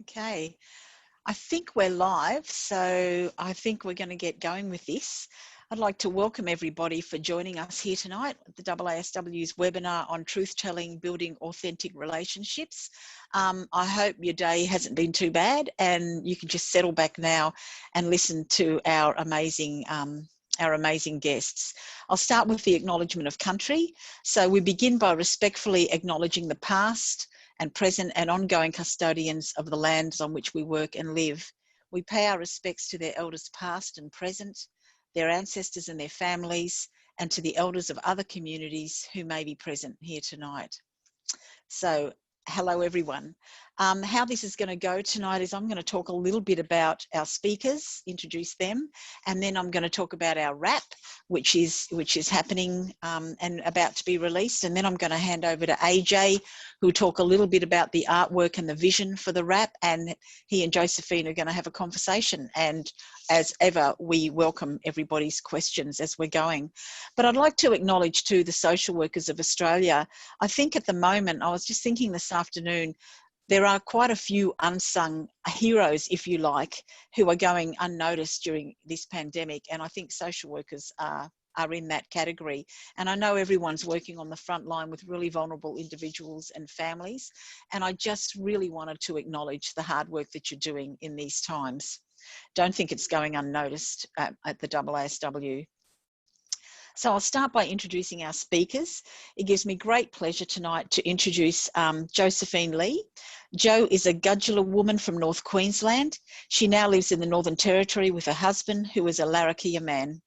Okay, I think we're live, so I think we're going to get going with this. I'd like to welcome everybody for joining us here tonight at the AASW's webinar on Truth Telling, Building Authentic Relationships. I hope your day hasn't been too bad and you can just settle back now and listen to our amazing guests. I'll start with the acknowledgement of country. So we begin by respectfully acknowledging the past and present and ongoing custodians of the lands on which we work and live. We pay our respects to their elders past and present, their ancestors and their families, and to the elders of other communities who may be present here tonight. So, hello everyone. How this is going to go tonight is I'm going to talk a little bit about our speakers, introduce them, and then I'm going to talk about our wrap, which is happening and about to be released. And then I'm going to hand over to Aj, who will talk a little bit about the artwork and the vision for the wrap. And he and Josephine are going to have a conversation. And as ever, we welcome everybody's questions as we're going. But I'd like to acknowledge too the social workers of Australia. I think at the moment, I was just thinking this afternoon, there are quite a few unsung heroes, if you like, who are going unnoticed during this pandemic. And I think social workers are in that category. And I know everyone's working on the front line with really vulnerable individuals and families. And I just really wanted to acknowledge the hard work that you're doing in these times. Don't think it's going unnoticed at the AASW. So I'll start by introducing our speakers. It gives me great pleasure tonight to introduce Josephine Lee. Jo is a Gudjala woman from North Queensland. She now lives in the Northern Territory with her husband, who is a Larrakia man.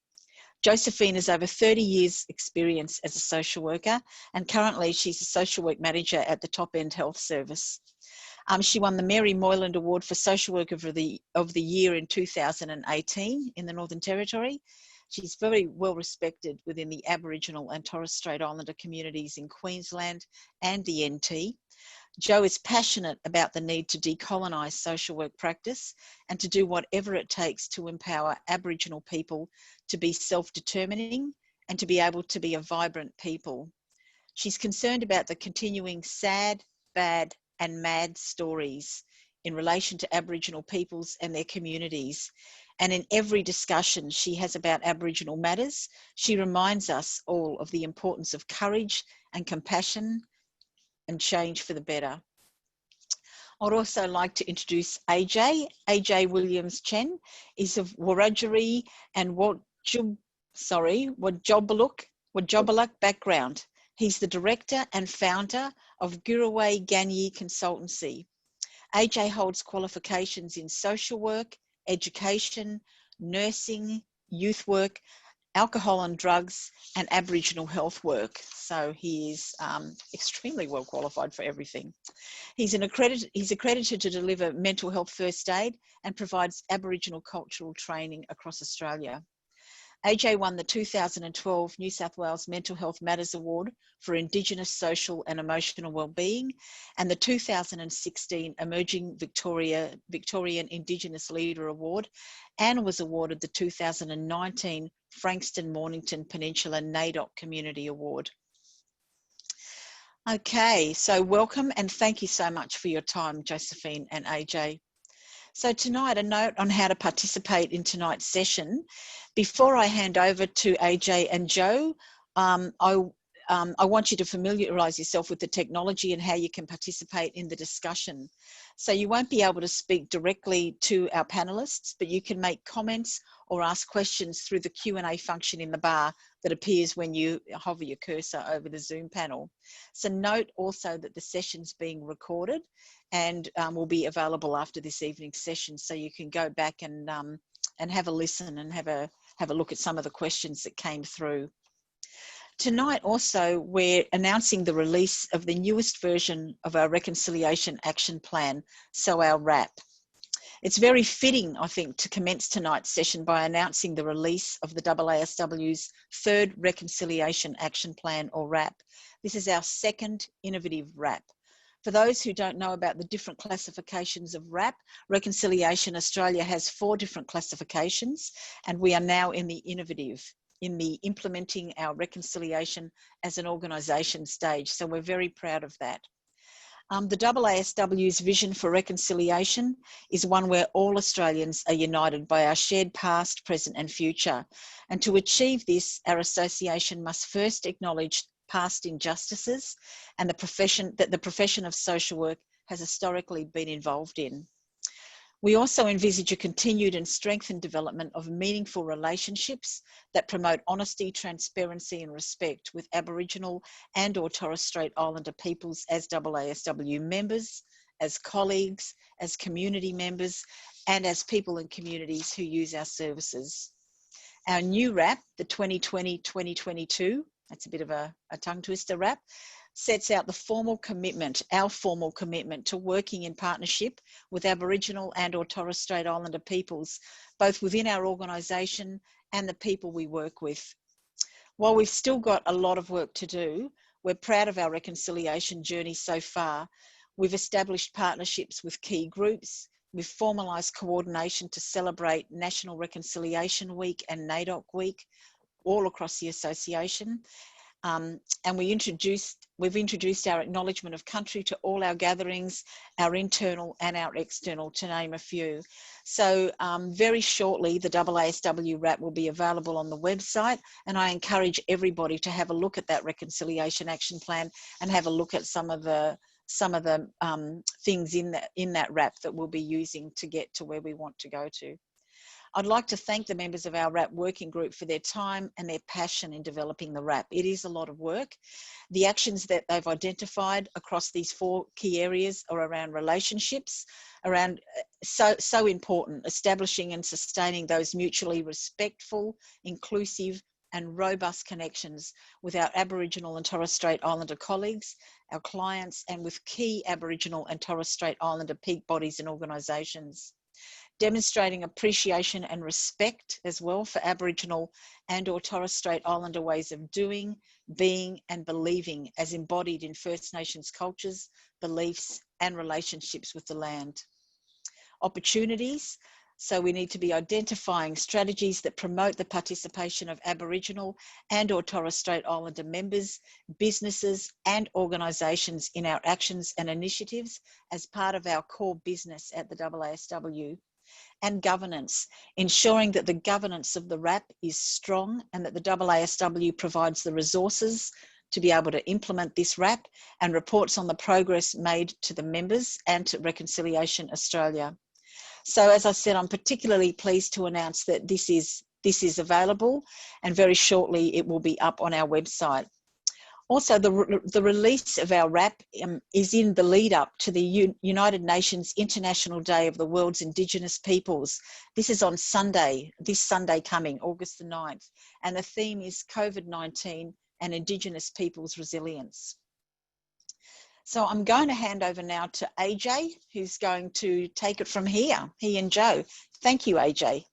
Josephine has over 30 years experience as a social worker, and currently she's a social work manager at the Top End Health Service. She won the Mary Moyland Award for Social Worker of the Year in 2018 in the Northern Territory. She's very well respected within the Aboriginal and Torres Strait Islander communities in Queensland and the NT. Jo is passionate about the need to decolonise social work practice and to do whatever it takes to empower Aboriginal people to be self-determining and to be able to be a vibrant people. She's concerned about the continuing sad, bad and mad stories in relation to Aboriginal peoples and their communities. And in every discussion she has about Aboriginal matters, she reminds us all of the importance of courage and compassion and change for the better. I'd also like to introduce Aj. Aj Williams-Chen is of Wiradjuri and Wodjobaluk background. He's the director and founder of Guraway Ganyi Consultancy. Aj holds qualifications in social work, education, nursing, youth work, alcohol and drugs, and Aboriginal health work. So he is extremely well qualified for everything. He's accredited to deliver mental health first aid and provides Aboriginal cultural training across Australia. Aj won the 2012 New South Wales Mental Health Matters Award for Indigenous Social and Emotional Wellbeing and the 2016 Emerging Victorian Indigenous Leader Award, and was awarded the 2019 Frankston Mornington Peninsula NAIDOC Community Award. Okay, so welcome and thank you so much for your time, Josephine and Aj. So tonight, a note on how to participate in tonight's session. Before I hand over to Aj and Jo, I want you to familiarise yourself with the technology and how you can participate in the discussion. So you won't be able to speak directly to our panellists, but you can make comments or ask questions through the Q&A function in the bar that appears when you hover your cursor over the Zoom panel. So note also that the session's being recorded and will be available after this evening's session, so you can go back and have a listen and have a look at some of the questions that came through. Tonight also, we're announcing the release of the newest version of our Reconciliation Action Plan, so our RAP. It's very fitting, I think, to commence tonight's session by announcing the release of the AASW's third Reconciliation Action Plan, or RAP. This is our second innovative RAP. For those who don't know about the different classifications of RAP, Reconciliation Australia has 4 different classifications, and we are now in the innovative, in the implementing our reconciliation as an organisation stage. So we're very proud of that. The AASW's vision for reconciliation is one where all Australians are united by our shared past, present and future. And to achieve this, our association must first acknowledge past injustices and the profession of social work has historically been involved in. We also envisage a continued and strengthened development of meaningful relationships that promote honesty, transparency and respect with Aboriginal and or Torres Strait Islander peoples as AASW members, as colleagues, as community members, and as people and communities who use our services. Our new RAP, the 2020-2022, that's a bit of a tongue twister RAP, sets out the our formal commitment to working in partnership with Aboriginal and or Torres Strait Islander peoples, both within our organisation and the people we work with. While we've still got a lot of work to do, we're proud of our reconciliation journey so far. We've established partnerships with key groups, we've formalised coordination to celebrate National Reconciliation Week and NAIDOC Week all across the association. And we've introduced our acknowledgement of country to all our gatherings, our internal and our external, to name a few. So very shortly, the AASW RAP will be available on the website, and I encourage everybody to have a look at that Reconciliation Action Plan and have a look at some of the things in that RAP that we'll be using to get to where we want to go to. I'd like to thank the members of our RAP working group for their time and their passion in developing the RAP. It is a lot of work. The actions that they've identified across these 4 key areas are around relationships, around so important, establishing and sustaining those mutually respectful, inclusive and robust connections with our Aboriginal and Torres Strait Islander colleagues, our clients, and with key Aboriginal and Torres Strait Islander peak bodies and organisations. Demonstrating appreciation and respect as well for Aboriginal and or Torres Strait Islander ways of doing, being and believing as embodied in First Nations cultures, beliefs and relationships with the land. Opportunities, so we need to be identifying strategies that promote the participation of Aboriginal and or Torres Strait Islander members, businesses and organisations in our actions and initiatives as part of our core business at the AASW. And governance, ensuring that the governance of the RAP is strong and that the AASW provides the resources to be able to implement this RAP and reports on the progress made to the members and to Reconciliation Australia. So as I said, I'm particularly pleased to announce that this is available and very shortly it will be up on our website. Also, the release of our RAP is in the lead up to the United Nations International Day of the World's Indigenous Peoples. This is on Sunday, this Sunday coming, August the 9th, and the theme is COVID-19 and Indigenous Peoples' Resilience. So I'm going to hand over now to Aj, who's going to take it from here, he and Joe. Thank you, Aj.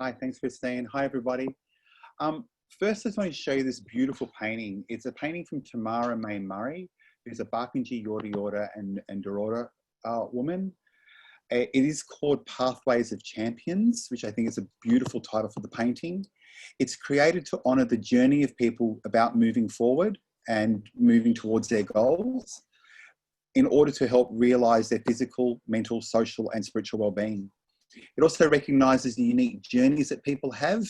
Hi, thanks Christine. Hi, everybody. First, I just want to show you this beautiful painting. It's a painting from Tamara May Murray, who's a Barkindji Yorta Yorta and Dorota woman. It is called Pathways of Champions, which I think is a beautiful title for the painting. It's created to honour the journey of people about moving forward and moving towards their goals in order to help realise their physical, mental, social and spiritual well-being. It also recognises the unique journeys that people have,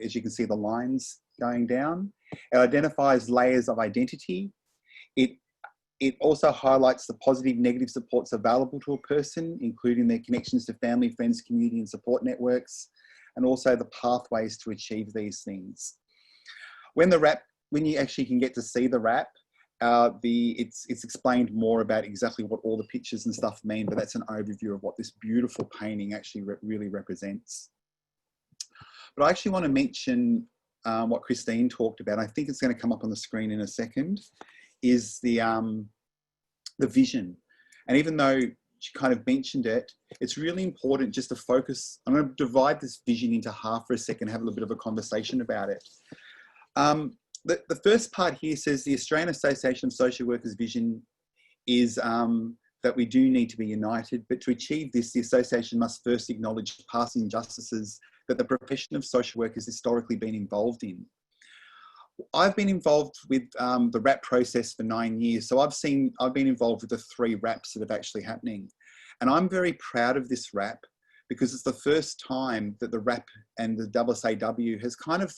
as you can see the lines going down. It identifies layers of identity. It also highlights the positive, negative supports available to a person, including their connections to family, friends, community and support networks, and also the pathways to achieve these things. When you actually can get to see the RAP, it's explained more about exactly what all the pictures and stuff mean, but that's an overview of what this beautiful painting actually really represents. But I actually want to mention what Christine talked about. I think it's going to come up on the screen in a second, is the vision. And even though she kind of mentioned it, it's really important just to focus. I'm going to divide this vision into half for a second, have a little bit of a conversation about it. The first part here says the Australian Association of Social Workers vision is that we do need to be united, but to achieve this, the association must first acknowledge past injustices that the profession of social work has historically been involved in. I've been involved with the RAP process for 9 years. So I've been involved with the 3 RAPs that are actually happening. And I'm very proud of this RAP because it's the first time that the RAP and the AASW has kind of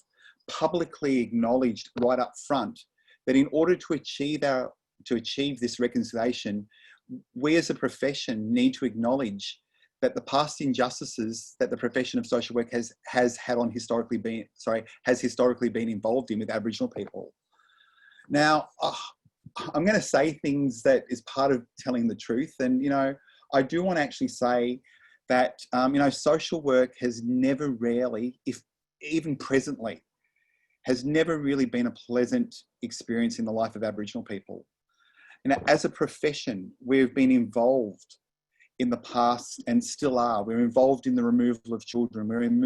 publicly acknowledged right up front that in order to achieve this reconciliation, we as a profession need to acknowledge that the past injustices that the profession of social work has historically been involved in with Aboriginal people. Now, I'm going to say things that is part of telling the truth, and I do want to actually say that social work has never really, if even presently, has never really been a pleasant experience in the life of Aboriginal people. And as a profession, we've been involved in the past and still are. We're involved in the removal of children. We're in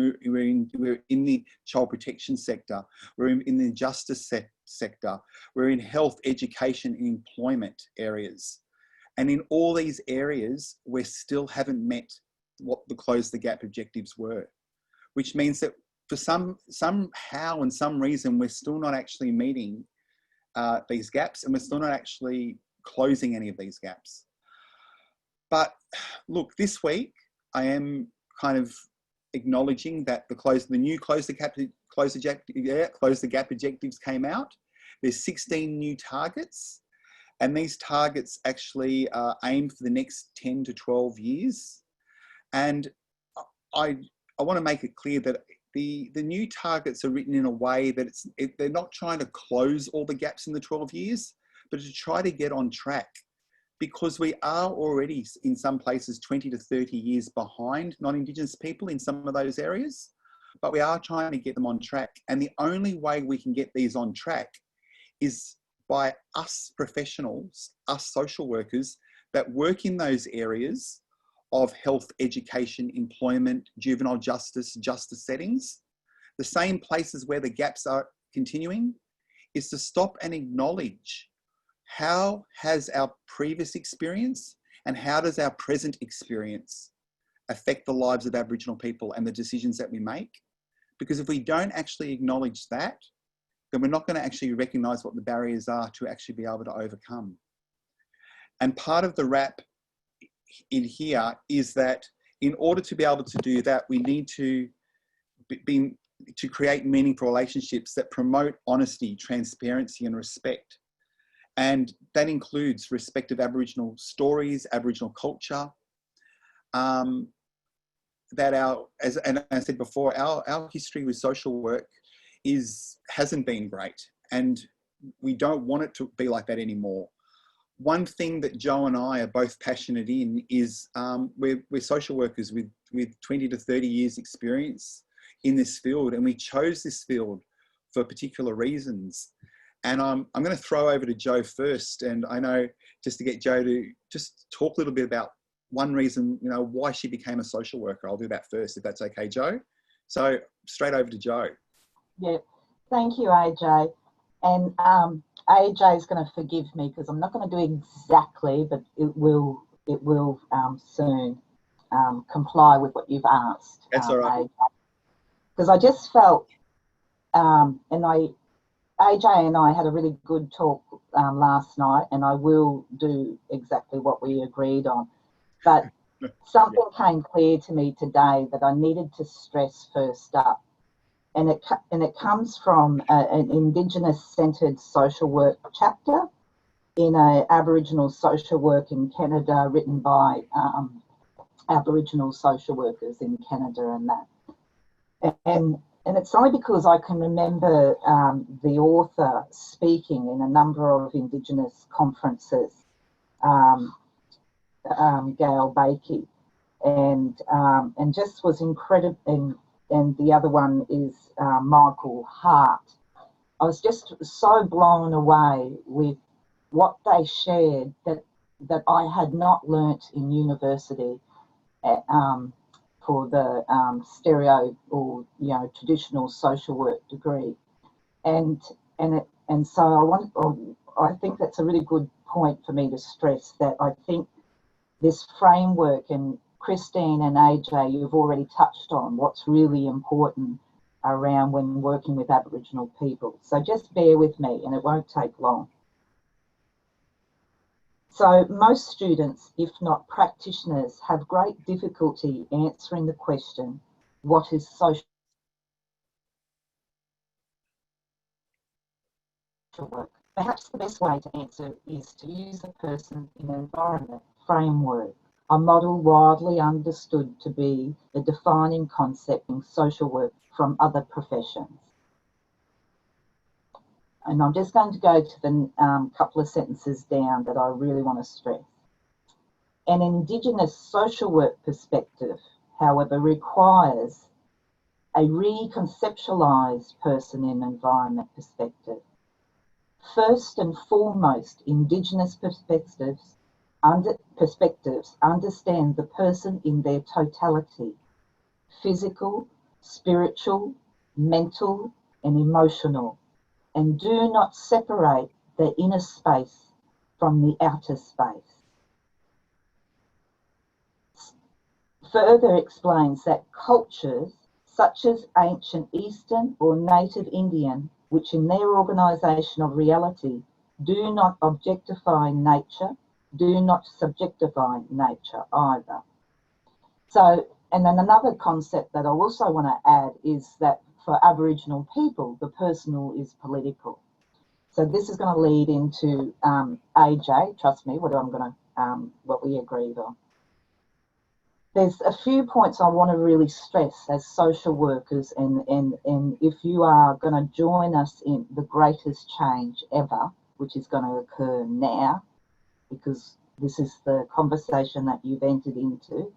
the child protection sector. We're in the justice sector. We're in health, education, and employment areas. And in all these areas, we still haven't met what the Close the Gap objectives were, which means that for somehow and some reason, we're still not actually meeting these gaps, and we're still not actually closing any of these gaps. But look, this week I am kind of acknowledging that the new Close the Gap objectives came out. There's 16 new targets, and these targets actually are aimed for the next 10 to 12 years. And I want to make it clear that the new targets are written in a way that they're not trying to close all the gaps in the 12 years, but to try to get on track. Because we are already in some places 20 to 30 years behind non-Indigenous people in some of those areas, but we are trying to get them on track. And the only way we can get these on track is by us professionals, us social workers that work in those areas of health, education, employment, juvenile justice settings, the same places where the gaps are continuing, is to stop and acknowledge how has our previous experience and how does our present experience affect the lives of Aboriginal people and the decisions that we make? Because if we don't actually acknowledge that, then we're not going to actually recognise what the barriers are to actually be able to overcome. And part of the RAP in here is that in order to be able to do that, we need to create meaningful relationships that promote honesty, transparency, and respect. And that includes respect of Aboriginal stories, Aboriginal culture. As I said before, our history with social work hasn't been great, and we don't want it to be like that anymore. One thing that Joe and I are both passionate in is we're social workers with 20 to 30 years experience in this field, and we chose this field for particular reasons. And I'm going to throw over to Joe first, and I know just to get Joe to just talk a little bit about one reason, why she became a social worker. I'll do that first, if that's okay, Joe. So straight over to Joe. Yeah, thank you, AJ. And AJ is going to forgive me because I'm not going to do it exactly, but it will soon comply with what you've asked. That's all right. Because I just felt, AJ and I had a really good talk last night, and I will do exactly what we agreed on. But something came clear to me today that I needed to stress first up. And it comes from an Indigenous-centred social work chapter in an Aboriginal social work in Canada, written by Aboriginal social workers in Canada and that. And it's only because I can remember the author speaking in a number of Indigenous conferences, Gail Bakey, and just was incredible. And the other one is Michael Hart. I was just so blown away with what they shared that I had not learnt in university for the stereo or traditional social work degree, and so I think that's a really good point for me to stress that I think this framework, and Christine and AJ, you've already touched on what's really important around when working with Aboriginal people. So just bear with me and it won't take long. So most students, if not practitioners, have great difficulty answering the question, what is social work? Perhaps the best way to answer is to use the person in environment framework, a model widely understood to be the defining concept in social work from other professions. And I'm just going to go to the couple of sentences down that I really want to stress. An Indigenous social work perspective, however, requires a reconceptualised person in environment perspective. First and foremost, Indigenous perspectives understand the person in their totality, physical, spiritual, mental, and emotional, and do not separate the inner space from the outer space. Further explains that cultures such as ancient Eastern or Native Indian, which in their organisation of reality do not objectify nature, do not subjectify nature either. So, and then another concept that I also want to add is that for Aboriginal people, the personal is political. So this is going to lead into AJ, trust me, what we agreed on. There's a few points I want to really stress as social workers, and if you are going to join us in the greatest change ever, which is going to occur now, because this is the conversation that you've entered into,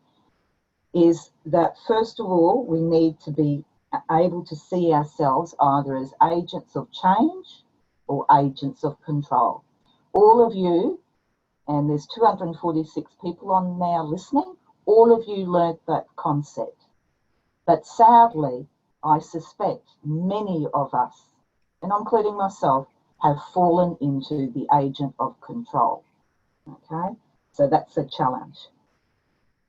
is that first of all, we need to be able to see ourselves either as agents of change or agents of control. All of you, and there's 246 people on now listening, all of you learnt that concept. But sadly, I suspect many of us, and including myself, have fallen into the agent of control. Okay, so that's a challenge.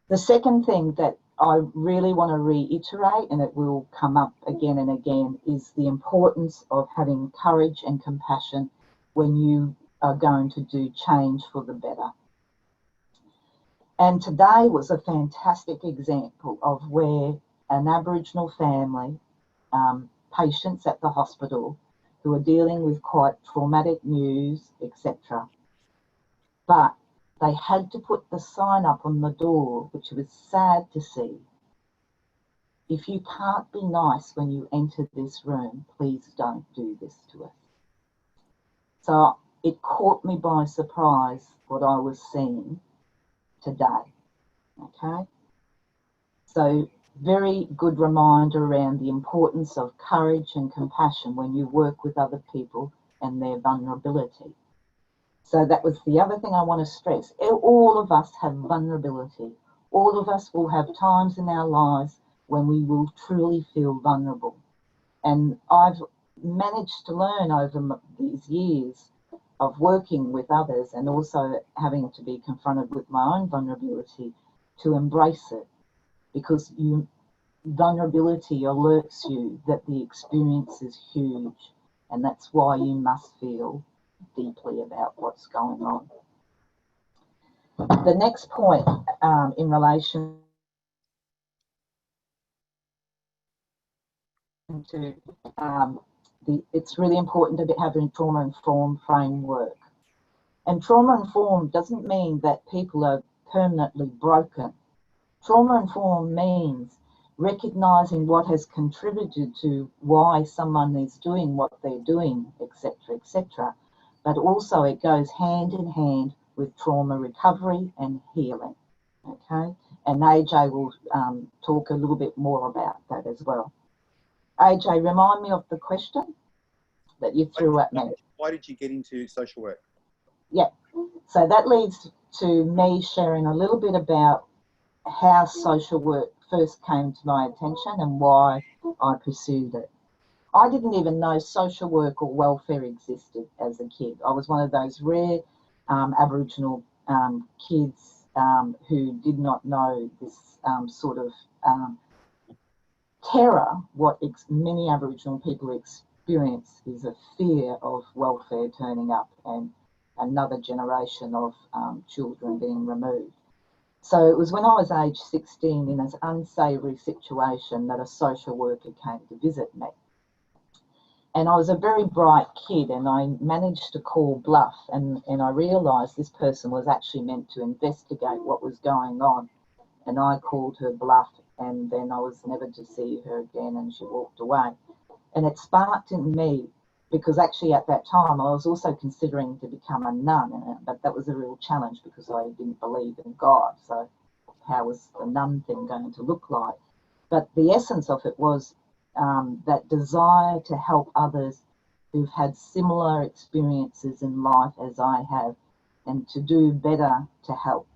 The second thing that I really want to reiterate, and it will come up again and again, is the importance of having courage and compassion when you are going to do change for the better. And today was a fantastic example of where an Aboriginal family, patients at the hospital who are dealing with quite traumatic news, etc. But they had to put the sign up on the door, which was sad to see. If you can't be nice when you enter this room, please don't do this to us. So it caught me by surprise what I was seeing today. Okay, so very good reminder around the importance of courage and compassion when you work with other people and their vulnerability. So that was the other thing I want to stress. All of us have vulnerability. All of us will have times in our lives when we will truly feel vulnerable. And I've managed to learn over these years of working with others and also having to be confronted with my own vulnerability to embrace it, because vulnerability alerts you that the experience is huge, and that's why you must feel deeply about what's going on. The next point in relation to it's really important to have a trauma-informed framework. And trauma-informed doesn't mean that people are permanently broken. Trauma-informed means recognising what has contributed to why someone is doing what they're doing, etc., etc. But also it goes hand in hand with trauma recovery and healing. Okay, and AJ will talk a little bit more about that as well. AJ, remind me of the question that you threw at me. Why did you get into social work? Yeah, so that leads to me sharing a little bit about how social work first came to my attention and why I pursued it. I didn't even know social work or welfare existed as a kid. I was one of those rare Aboriginal kids who did not know this sort of terror, what many Aboriginal people experience is a fear of welfare turning up and another generation of children being removed. So it was when I was age 16 in an unsavoury situation that a social worker came to visit me. And I was a very bright kid, and I managed to call bluff, and I realised this person was actually meant to investigate what was going on. And I called her bluff, and then I was never to see her again, and she walked away. And it sparked in me, because actually at that time I was also considering to become a nun, but that was a real challenge because I didn't believe in God. So how was the nun thing going to look like? But the essence of it was that desire to help others who've had similar experiences in life as I have, and to do better to help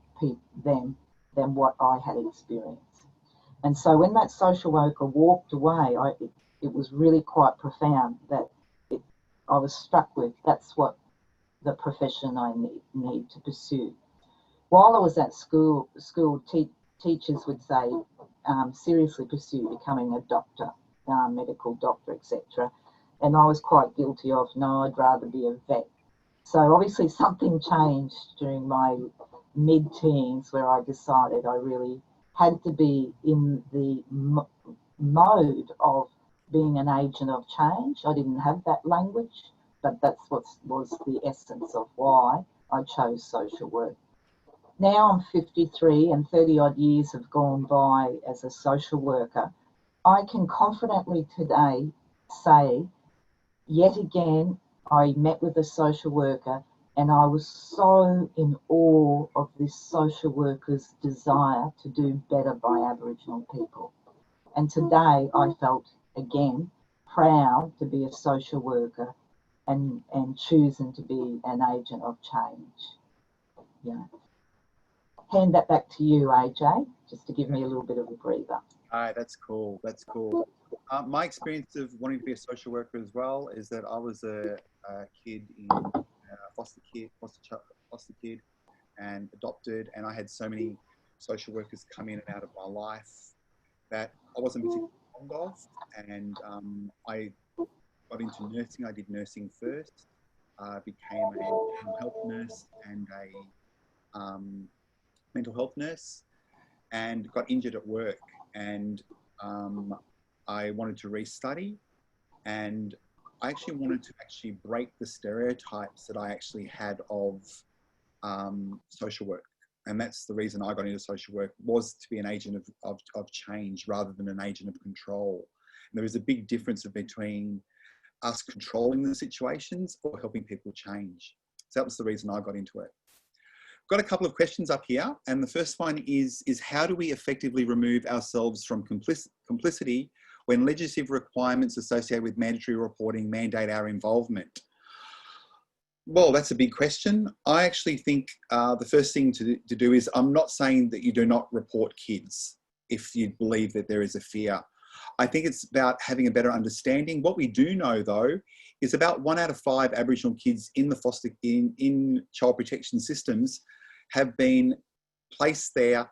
them than what I had experienced. And so when that social worker walked away, it was really quite profound that I was struck with, that's what the profession I need to pursue. While I was at school, teachers would say, seriously pursue becoming a doctor, medical doctor, etc. And I was quite guilty of, no, I'd rather be a vet. So obviously something changed during my mid-teens where I decided I really had to be in the mode of being an agent of change. I didn't have that language, but that's what was the essence of why I chose social work. Now I'm 53 and 30 odd years have gone by as a social worker. I can confidently today say, yet again, I met with a social worker and I was so in awe of this social worker's desire to do better by Aboriginal people. And today I felt, again, proud to be a social worker and choosing to be an agent of change. Yeah. Hand that back to you, AJ, just to give me a little bit of a breather. That's cool. That's cool. My experience of wanting to be a social worker as well is that I was a kid in foster kid and adopted, and I had so many social workers come in and out of my life that I wasn't particularly fond of, and I got into nursing. I did nursing first, became a mental health nurse and a mental health nurse, and got injured at work, and I wanted to restudy, and I actually wanted to break the stereotypes that I actually had of social work. And that's the reason I got into social work, was to be an agent of change rather than an agent of control. And there is a big difference between us controlling the situations or helping people change. So that was the reason I got into it. Got a couple of questions up here, and the first one is how do we effectively remove ourselves from complicity when legislative requirements associated with mandatory reporting mandate our involvement? Well, that's a big question. I actually think the first thing to do is, I'm not saying that you do not report kids if you believe that there is a fear. I think it's about having a better understanding. What we do know, though, is about 1 out of 5 Aboriginal kids in the in child protection systems have been placed there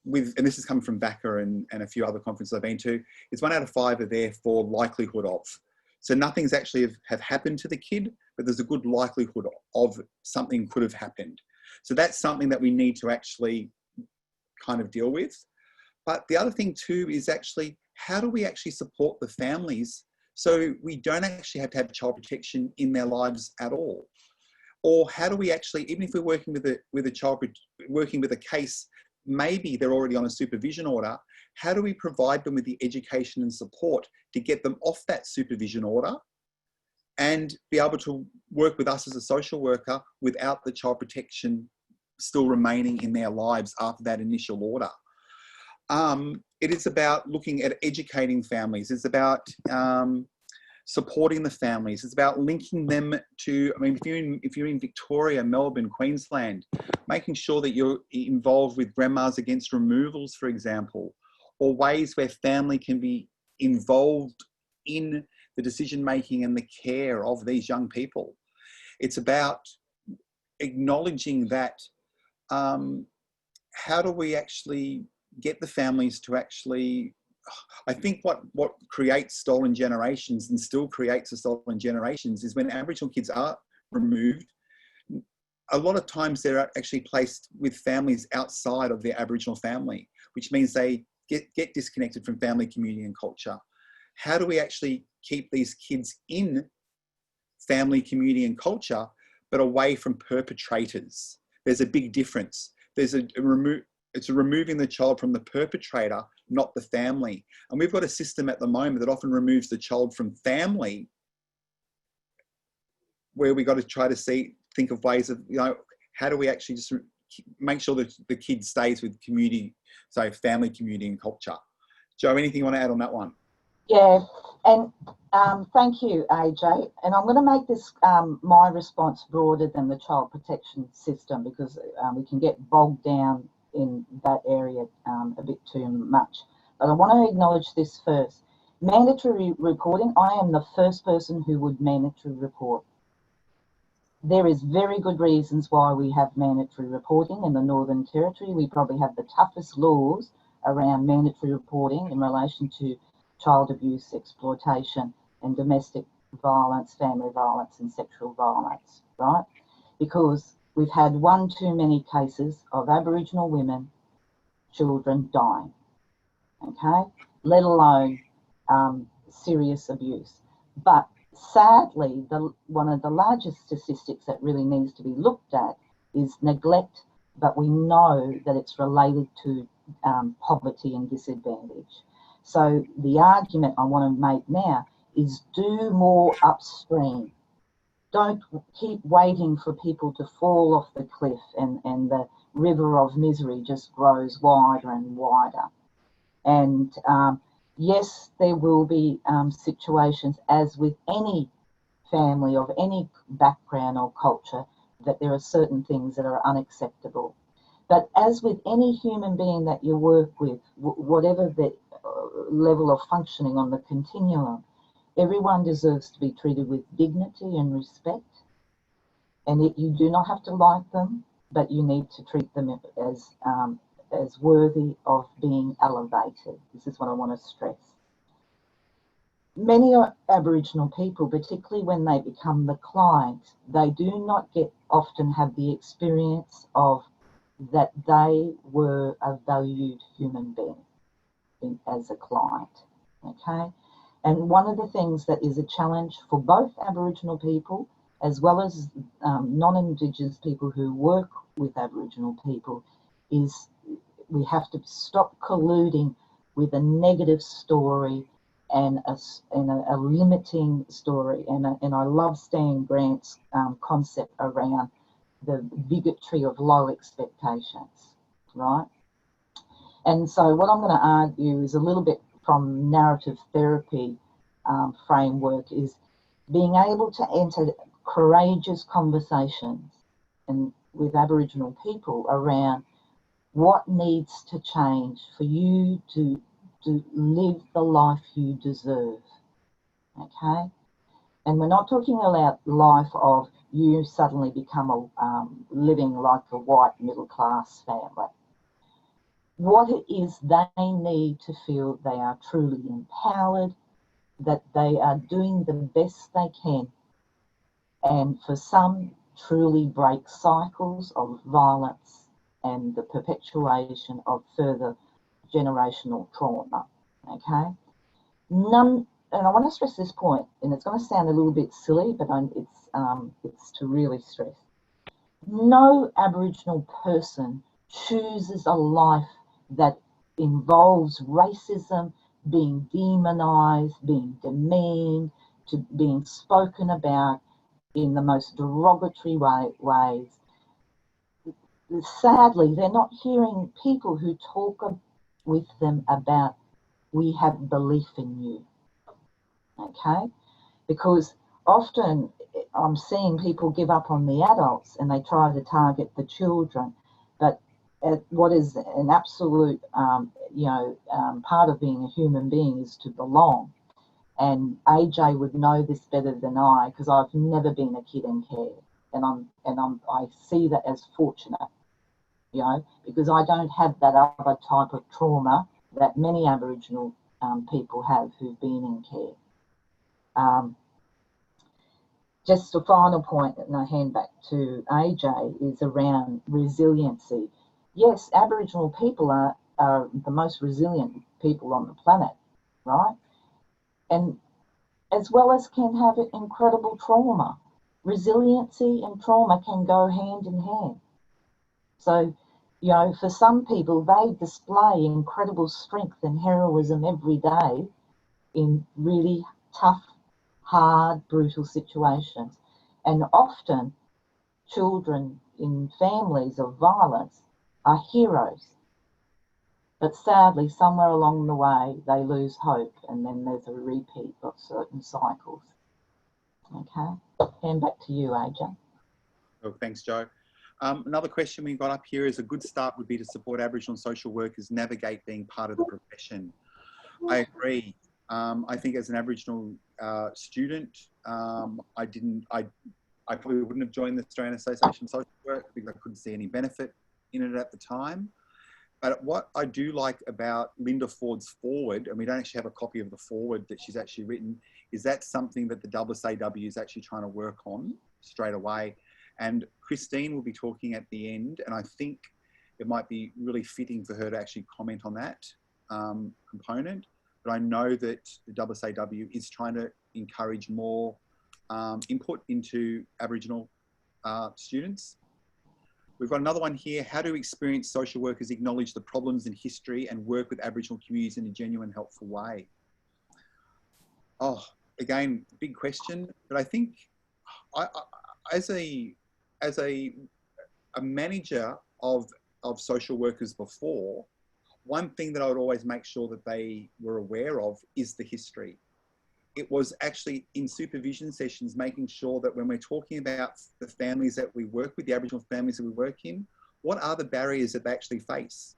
with, and this is coming from VACA and a few other conferences I've been to, is 1 out of 5 are there for likelihood of. So nothing's actually have happened to the kid, but there's a good likelihood of something could have happened. So that's something that we need to actually kind of deal with. But the other thing too is actually, how do we actually support the families so we don't actually have to have child protection in their lives at all? Or how do we actually, even if we're working with a child, working with a case, maybe they're already on a supervision order, how do we provide them with the education and support to get them off that supervision order and be able to work with us as a social worker without the child protection still remaining in their lives after that initial order? It is about looking at educating families. It's about supporting the families. It's about linking them to, I mean, if you're in Victoria, Melbourne, Queensland, making sure that you're involved with grandmas against removals, for example, or ways where family can be involved in the decision-making and the care of these young people. It's about acknowledging that how do we actually get the families to actually I think what creates stolen generations and still creates the stolen generations is when Aboriginal kids are removed. A lot of times they're actually placed with families outside of their Aboriginal family, which means they get disconnected from family, community and culture. How do we actually keep these kids in family, community and culture, but away from perpetrators? There's a big difference. It's removing the child from the perpetrator, not the family. And we've got a system at the moment that often removes the child from family, where we got to try to think of ways of, how do we actually just make sure that the kid stays with community, so family, community and culture. Joe, anything you want to add on that one? Yeah, and thank you, AJ. And I'm going to make this my response broader than the child protection system, because we can get bogged down in that area a bit too much. But I want to acknowledge this first. Mandatory reporting, I am the first person who would mandatory report. There is very good reasons why we have mandatory reporting in the Northern Territory. We probably have the toughest laws around mandatory reporting in relation to child abuse, exploitation and domestic violence, family violence and sexual violence, right? Because we've had one too many cases of Aboriginal women, children dying, okay? Let alone serious abuse. But sadly, one of the largest statistics that really needs to be looked at is neglect, but we know that it's related to poverty and disadvantage. So the argument I want to make now is do more upstream. Don't keep waiting for people to fall off the cliff and the river of misery just grows wider and wider. And yes, there will be situations, as with any family of any background or culture, that there are certain things that are unacceptable. But as with any human being that you work with, whatever the level of functioning on the continuum, everyone deserves to be treated with dignity and respect. And you do not have to like them, but you need to treat them as worthy of being elevated. This is what I want to stress. Many Aboriginal people, particularly when they become the client, they do not often have the experience of that they were a valued human being as a client, okay? And one of the things that is a challenge for both Aboriginal people as well as non-Indigenous people who work with Aboriginal people is we have to stop colluding with a negative story and a limiting story. And I love Stan Grant's concept around the bigotry of low expectations, right? And so what I'm going to argue is a little bit from narrative therapy framework is being able to enter courageous conversations and with Aboriginal people around what needs to change for you to live the life you deserve, okay? And we're not talking about life of you suddenly become living like a white middle-class family. What it is they need to feel they are truly empowered, that they are doing the best they can, and for some truly break cycles of violence and the perpetuation of further generational trauma, okay? And I want to stress this point, and it's going to sound a little bit silly, but it's to really stress. No Aboriginal person chooses a life that involves racism, being demonised, being demeaned, to being spoken about in the most derogatory ways. Sadly, they're not hearing people who talk with them about, we have belief in you, okay? Because often I'm seeing people give up on the adults and they try to target the children, but what is an absolute, part of being a human being is to belong. And AJ would know this better than I, because I've never been a kid in care, and I see that as fortunate, because I don't have that other type of trauma that many Aboriginal people have who've been in care. Just a final point, and I hand back to AJ, is around resiliency. Yes, Aboriginal people are the most resilient people on the planet, right? And as well as can have incredible trauma. Resiliency and trauma can go hand in hand. So, you know, for some people, they display incredible strength and heroism every day in really tough, hard, brutal situations. And often children in families of violence are heroes. But sadly, somewhere along the way, they lose hope, and then there's a repeat of certain cycles. Okay, hand back to you, AJ. Oh, thanks, Joe. Another question we've got up here is a good start would be to support Aboriginal social workers navigate being part of the profession. I agree. I think as an Aboriginal student, I probably wouldn't have joined the Australian Association of Social Work because I couldn't see any benefit in it at the time. But what I do like about Linda Ford's foreword, and we don't actually have a copy of the foreword that she's actually written, is that something that the AASW is actually trying to work on straight away. And Christine will be talking at the end, and I think it might be really fitting for her to actually comment on that component. But I know that the AASW is trying to encourage more input into Aboriginal students. We've got another one here. How do experienced social workers acknowledge the problems in history and work with Aboriginal communities in a genuine, helpful way? Oh, again, big question. But I think as a manager of social workers before, one thing that I would always make sure that they were aware of is the history. It was actually in supervision sessions, making sure that when we're talking about the families that we work with, the Aboriginal families that we work in, what are the barriers that they actually face?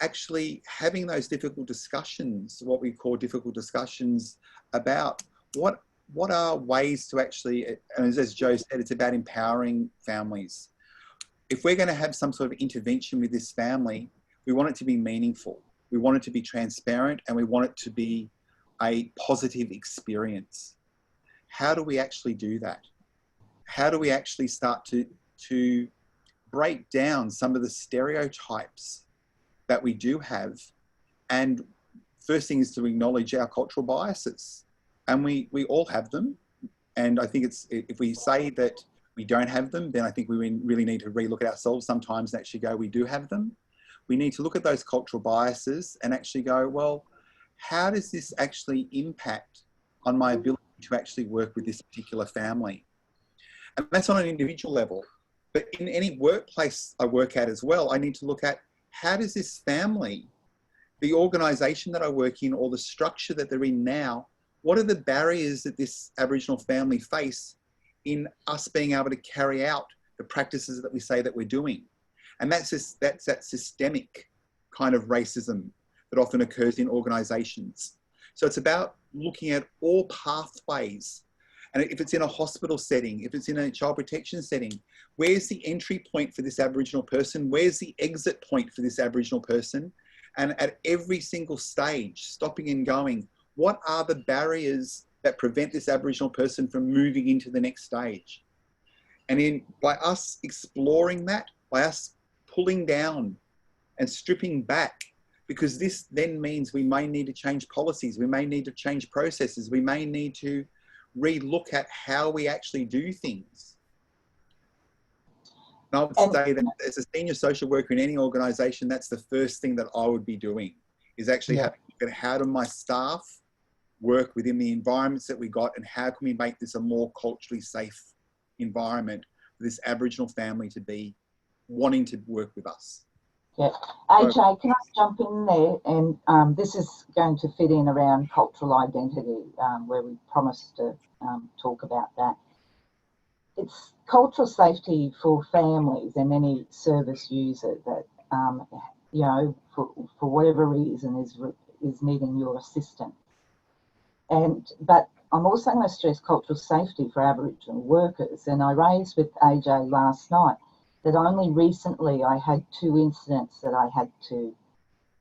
Actually having those difficult discussions, what we call difficult discussions about what are ways to actually, and as Joe said, it's about empowering families. If we're going to have some sort of intervention with this family, we want it to be meaningful. We want it to be transparent, and we want it to be a positive experience. How do we actually do that? How do we actually start to break down some of the stereotypes that we do have? And first thing is to acknowledge our cultural biases. And we all have them. And I think if we say that we don't have them, then I think we really need to relook at ourselves sometimes and actually go, we do have them. We need to look at those cultural biases and actually go, well, how does this actually impact on my ability to actually work with this particular family? And that's on an individual level. But in any workplace I work at as well, I need to look at how does this family, the organisation that I work in or the structure that they're in now, what are the barriers that this Aboriginal family face in us being able to carry out the practices that we say that we're doing? And that's that systemic kind of racism that often occurs in organisations. So it's about looking at all pathways. And if it's in a hospital setting, if it's in a child protection setting, where's the entry point for this Aboriginal person? Where's the exit point for this Aboriginal person? And at every single stage, stopping and going, what are the barriers that prevent this Aboriginal person from moving into the next stage? And by us exploring that, by us pulling down and stripping back, because this then means we may need to change policies, we may need to change processes, we may need to re-look at how we actually do things. And I would say that as a senior social worker in any organisation, that's the first thing that I would be doing, is actually having a look at how do my staff work within the environments that we got, and how can we make this a more culturally safe environment for this Aboriginal family to be wanting to work with us. Yeah, AJ, can I jump in there? And this is going to fit in around cultural identity, where we promised to talk about that. It's cultural safety for families and any service user that, you know, for whatever reason is needing your assistance. But I'm also going to stress cultural safety for Aboriginal workers. And I raised with AJ last night that only recently I had 2 incidents that I had to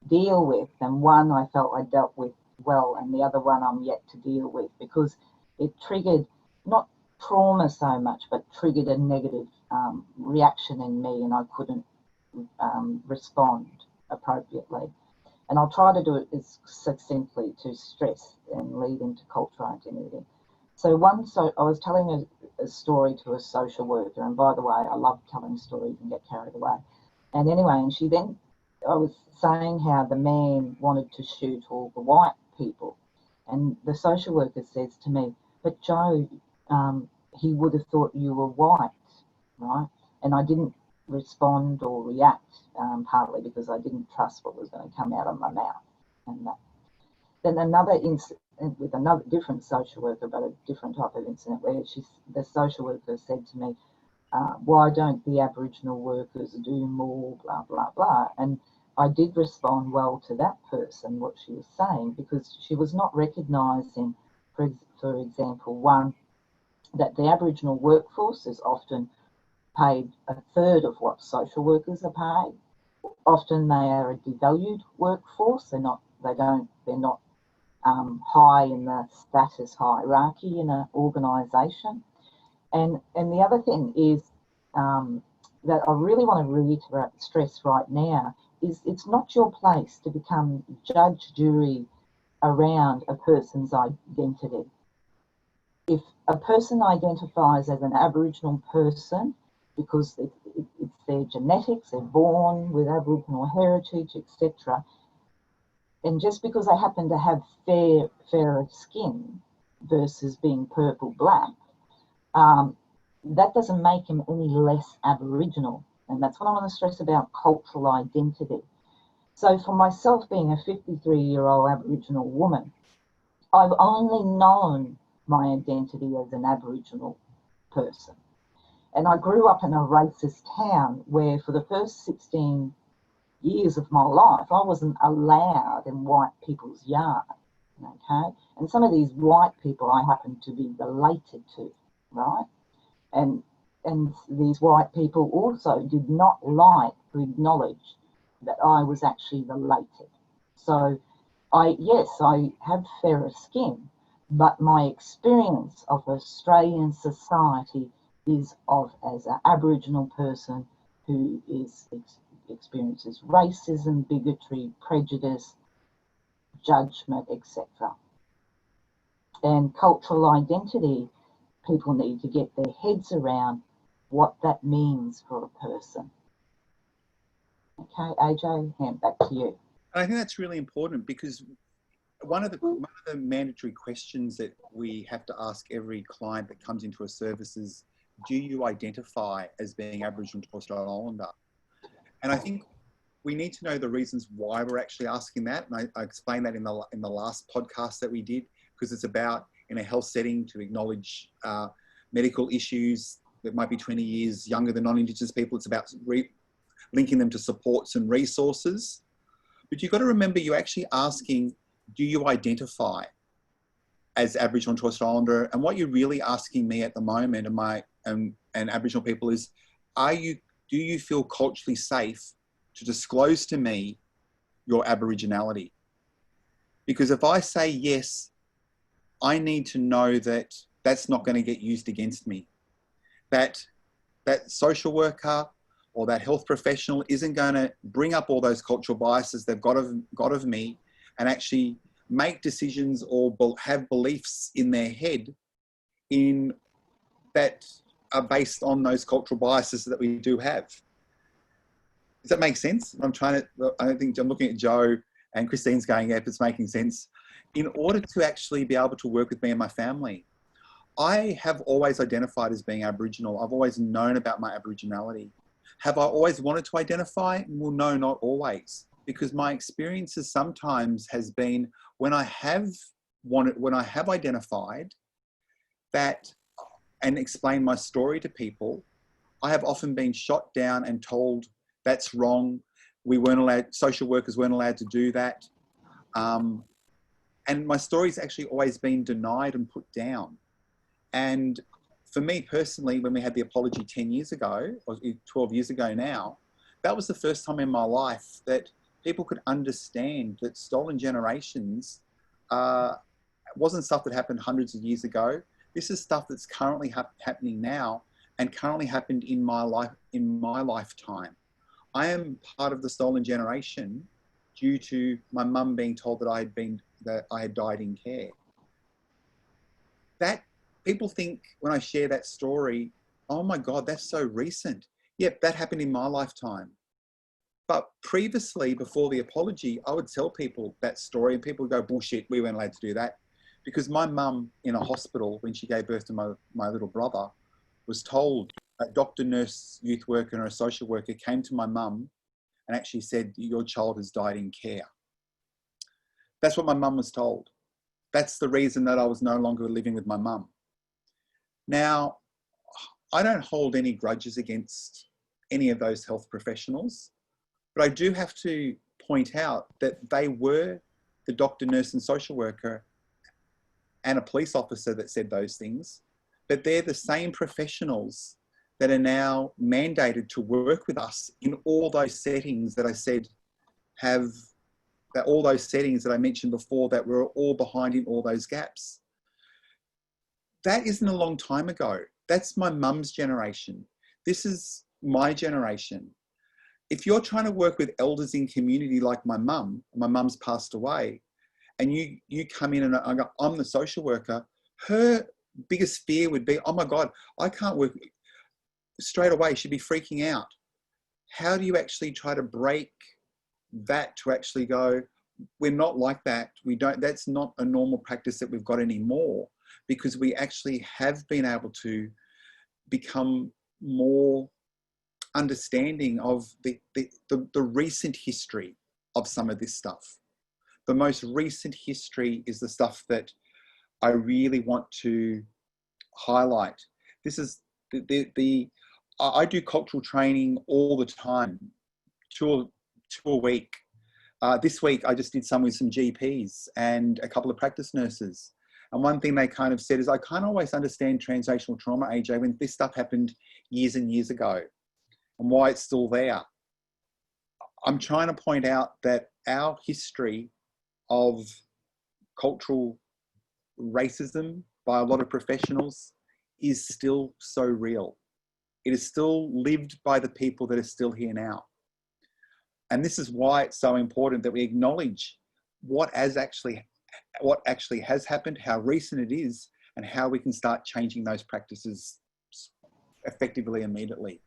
deal with, and one I felt I dealt with well, and the other one I'm yet to deal with, because it triggered not trauma so much, but triggered a negative reaction in me, and I couldn't respond appropriately. And I'll try to do it as succinctly to stress and lead into cultural identity. So I was telling a story to a social worker, and by the way, I love telling stories and get carried away. And anyway, I was saying how the man wanted to shoot all the white people, and the social worker says to me, "But Joe, he would have thought you were white, right?" And I didn't respond or react, partly because I didn't trust what was going to come out of my mouth. And then another incident with another different social worker, but a different type of incident, where the social worker said to me, "Why don't the Aboriginal workers do more, blah, blah, blah?" And I did respond well to that person, what she was saying, because she was not recognising, for example, one, that the Aboriginal workforce is often paid a third of what social workers are paid. Often they are a devalued workforce. They're not high in the status hierarchy in an organisation. And the other thing is that I really want to stress right now is it's not your place to become judge, jury around a person's identity. If a person identifies as an Aboriginal person because it's their genetics, they're born with Aboriginal heritage, etc., and just because they happen to have fairer skin versus being purple-black, that doesn't make them any less Aboriginal. And that's what I want to stress about cultural identity. So for myself, being a 53-year-old Aboriginal woman, I've only known my identity as an Aboriginal person. And I grew up in a racist town where for the first 16 years of my life, I wasn't allowed in white people's yard, okay? And some of these white people I happened to be related to, right? And these white people also did not like to acknowledge that I was actually related. So yes, I have fairer skin, but my experience of Australian society is as an Aboriginal person who experiences racism, bigotry, prejudice, judgment, etc. And cultural identity, people need to get their heads around what that means for a person. Okay, AJ, hand back to you. I think that's really important, because one of the mandatory questions that we have to ask every client that comes into a service is, do you identify as being Aboriginal and Torres Strait Islander? And I think we need to know the reasons why we're actually asking that. And I explained that in the last podcast that we did, because it's about, in a health setting, to acknowledge medical issues that might be 20 years younger than non-Indigenous people. It's about linking them to supports and resources. But you've got to remember, you're actually asking, do you identify as Aboriginal and Torres Strait Islander? And what you're really asking me at the moment and Aboriginal people is, do you feel culturally safe to disclose to me your Aboriginality? Because if I say yes, I need to know that that's not going to get used against me. That social worker or that health professional isn't going to bring up all those cultural biases they've got of me and actually make decisions or have beliefs in their head that are based on those cultural biases that we do have. Does that make sense? I don't think I'm looking at Joe and Christine's going, yeah, if it's making sense. In order to actually be able to work with me and my family, I have always identified as being Aboriginal. I've always known about my Aboriginality. Have I always wanted to identify? Well, no, not always. Because my experiences sometimes has been when I have identified that and explained my story to people, I have often been shot down and told that's wrong. Social workers weren't allowed to do that. And my story's actually always been denied and put down. And for me personally, when we had the apology 10 years ago, or 12 years ago now, that was the first time in my life that people could understand that stolen generations wasn't stuff that happened hundreds of years ago. This is stuff that's currently happening now and currently happened in my lifetime. I am part of the stolen generation due to my mum being told that I had died in care. That people think when I share that story, oh my God, that's so recent. Yep, that happened in my lifetime. But previously, before the apology, I would tell people that story and people would go, bullshit, we weren't allowed to do that. Because my mum in a hospital, when she gave birth to my little brother, was told, a doctor, nurse, youth worker and a social worker came to my mum and actually said, your child has died in care. That's what my mum was told. That's the reason that I was no longer living with my mum. Now, I don't hold any grudges against any of those health professionals, but I do have to point out that they were the doctor, nurse and social worker and a police officer that said those things, but they're the same professionals that are now mandated to work with us in all those settings that I said all those settings that I mentioned before that we're all behind in all those gaps. That isn't a long time ago. That's my mum's generation. This is my generation. If you're trying to work with elders in community like my mum's passed away, and you come in and I go, I'm the social worker, her biggest fear would be, oh my God, I can't work. Straight away, she'd be freaking out. How do you actually try to break that to actually go, we're not like that. That's not a normal practice that we've got anymore, because we actually have been able to become more understanding of the recent history of some of this stuff. The most recent history is the stuff that I really want to highlight. This is I do cultural training all the time, two a week. This week I just did some with some GPs and a couple of practice nurses. And one thing they kind of said is, I can't always understand transnational trauma, AJ, when this stuff happened years and years ago and why it's still there. I'm trying to point out that our history of cultural racism by a lot of professionals is still so real. It is still lived by the people that are still here now. And this is why it's so important that we acknowledge what actually has happened, how recent it is, and how we can start changing those practices effectively immediately.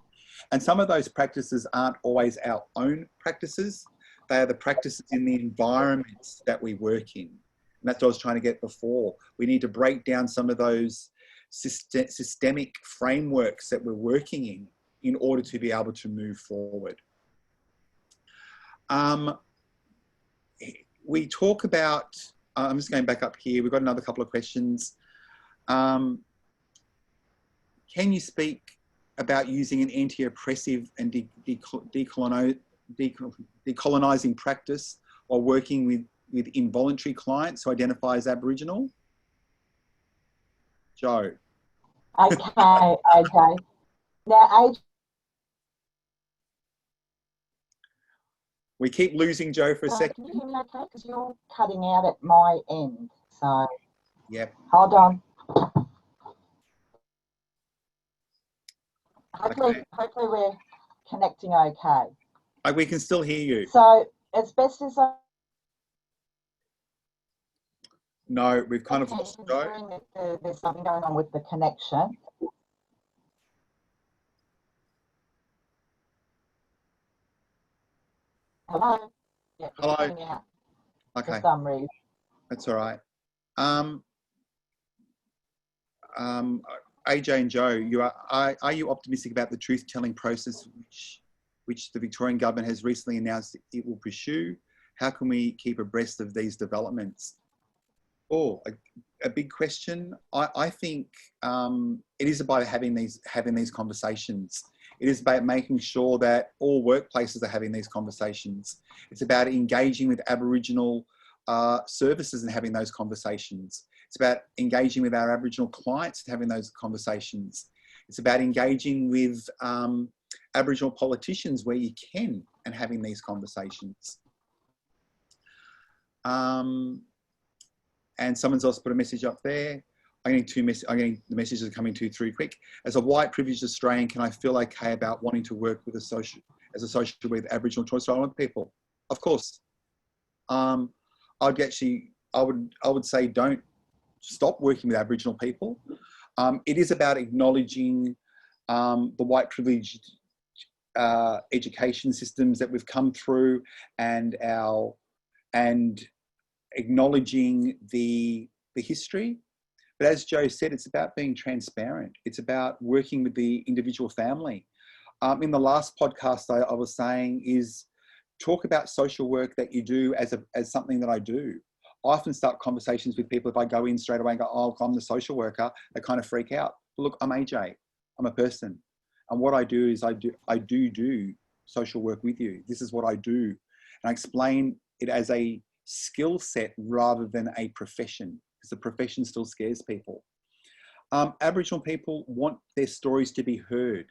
And some of those practices aren't always our own practices. They are the practices in the environments that we work in. And that's what I was trying to get before. We need to break down some of those systemic frameworks that we're working in order to be able to move forward. We talk about, I'm just going back up here. We've got another couple of questions. Can you speak about using an anti-oppressive and decolonizing practice while working with involuntary clients who identify as Aboriginal? Joe. Okay, AJ. Now, AJ. We keep losing Joe for a second. Can you hear me okay? Because you're cutting out at my end. So, yep. Hold on. Okay. Hopefully we're connecting okay. We can still hear you. So, as best as I... No, we've kind of lost Joe. There's something going on with the connection. Hello? Yeah, hello. Out okay. For some reason. That's all right. AJ and Joe, are you optimistic about the truth-telling process which the Victorian government has recently announced it will pursue? How can we keep abreast of these developments? Oh, a big question. I think it is about having these conversations. It is about making sure that all workplaces are having these conversations. It's about engaging with Aboriginal services and having those conversations. It's about engaging with our Aboriginal clients and having those conversations. It's about engaging with Aboriginal politicians where you can and having these conversations. And someone's else put a message up there. I'm getting the messages are coming through quick. As a white privileged Australian, can I feel okay about wanting to work with as a social with Aboriginal and Torres Strait Islander people? Of course. I would say don't stop working with Aboriginal people. It is about acknowledging the white privileged education systems that we've come through, and acknowledging the history. But as Joe said, it's about being transparent. It's about working with the individual family. In the last podcast, I was saying is talk about social work that you do as something that I do. I often start conversations with people if I go in straight away and go, oh, I'm the social worker, they kind of freak out. But look, I'm AJ, I'm a person. And what I do is I do social work with you. This is what I do. And I explain it as a skill set rather than a profession, because the profession still scares people. Aboriginal people want their stories to be heard.